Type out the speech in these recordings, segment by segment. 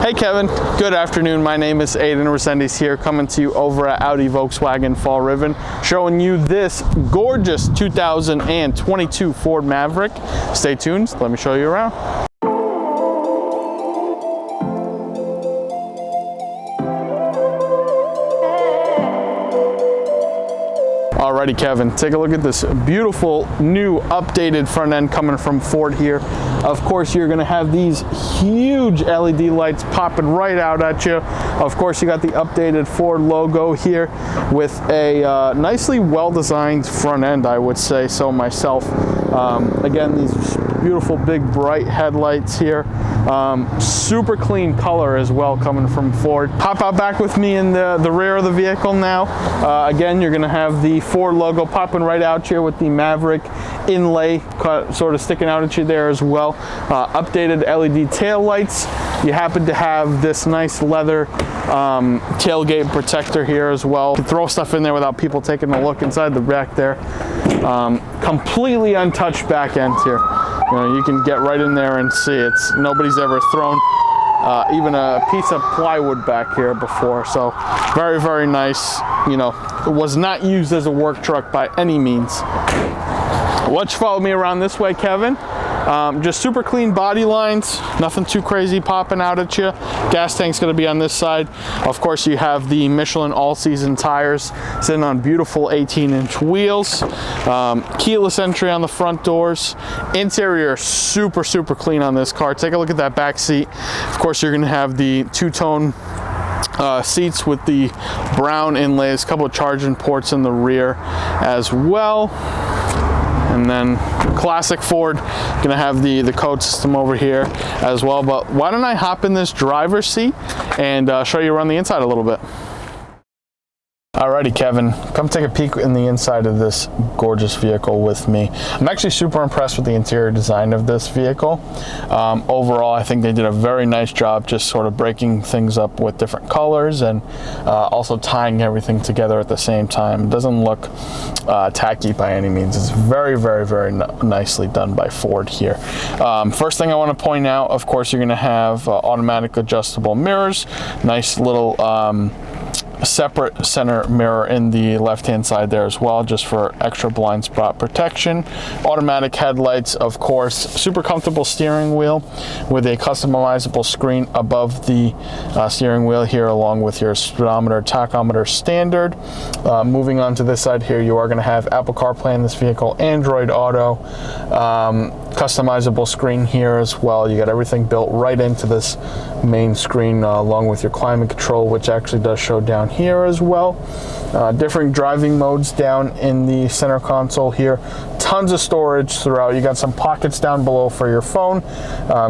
Hey Kevin, good afternoon. My name is Aiden Resendiz here, coming to you over at Audi Volkswagen Fall Ribbon, showing you this gorgeous 2022 Ford Maverick. Stay tuned, let me show you around. Alrighty Kevin, take a look at this beautiful new updated front end coming from Ford here. Of course, you're gonna have these huge LED lights popping right out at you. Of course, you got the updated Ford logo here with a nicely well-designed front end, I would say so myself. Again, these beautiful big bright headlights here. Super clean color as well coming from Ford. Hop out back with me in the rear of the vehicle now. Again, you're gonna have the Ford logo popping right out here with the Maverick inlay sort of sticking out at you there as well. Updated LED tail lights. You happen to have this nice leather tailgate protector here as well. You can throw stuff in there without people taking a look inside the back there. Completely untouched back end here. You know, you can get right in there and see nobody's ever thrown even a piece of plywood back here before. So very, very nice. You know, it was not used as a work truck by any means. Why don't you follow me around this way, Kevin? Just super clean body lines, nothing too crazy popping out at you. Gas tank's gonna be on this side. Of course, you have the Michelin all-season tires sitting on beautiful 18-inch wheels. Keyless entry on the front doors. Interior, super, super clean on this car. Take a look at that back seat. Of course, you're gonna have the two-tone seats with the brown inlays, a couple of charging ports in the rear as well. And then classic Ford, gonna have the code system over here as well. But why don't I hop in this driver's seat and show you around the inside a little bit. Alrighty Kevin, come take a peek in the inside of this gorgeous vehicle with me. I'm actually super impressed with the interior design of this vehicle. Overall, I think they did a very nice job just sort of breaking things up with different colors and also tying everything together at the same time. It doesn't look tacky by any means. It's very, very, very nicely done by Ford here. First thing I want to point out, of course, you're going to have automatic adjustable mirrors, nice little separate center mirror in the left hand side there as well, just for extra blind spot protection. Automatic headlights, of course. Super comfortable steering wheel with a customizable screen above the steering wheel here, along with your speedometer, tachometer standard. Moving on to this side here, you are going to have Apple CarPlay in this vehicle, Android Auto, customizable screen here as well. You got everything built right into this main screen, along with your climate control, which actually does show down here as well. Different driving modes down in the center console here. Tons of storage throughout. You got some pockets down below for your phone,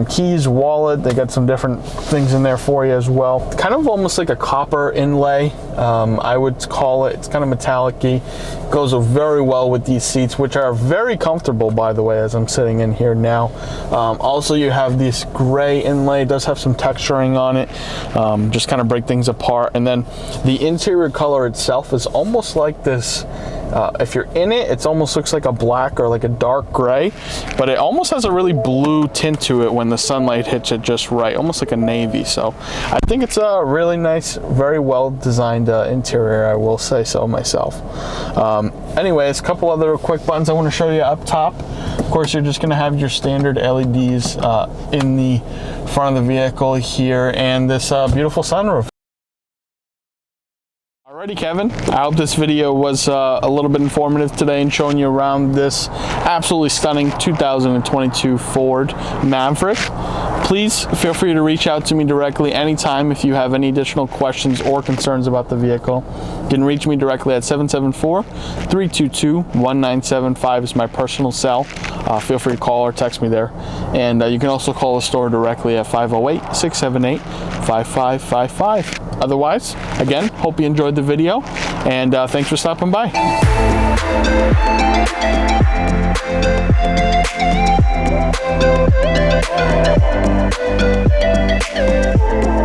keys, wallet. They got some different things in there for you as well. Kind of almost like a copper inlay, I would call it. It's kind of metallic-y. Goes very well with these seats, which are very comfortable, by the way, as I'm sitting in here now. Also, you have this gray inlay. It does have some texturing on it, just kind of break things apart. And then the interior color itself is almost like this. If you're in it, it almost looks like a black or like a dark gray, but it almost has a really blue tint to it when the sunlight hits it just right, almost like a navy. So I think it's a really nice, very well designed interior, I will say so myself. Anyways, a couple other quick buttons I want to show you up top. Of course, you're just going to have your standard LEDs in the front of the vehicle here, and this beautiful sunroof. Alrighty Kevin, I hope this video was a little bit informative today and showing you around this absolutely stunning 2022 Ford Maverick. Please feel free to reach out to me directly anytime if you have any additional questions or concerns about the vehicle. You can reach me directly at 774-322-1975 is my personal cell. Feel free to call or text me there. And you can also call the store directly at 508-678-5555. Otherwise, again, hope you enjoyed the video, and thanks for stopping by.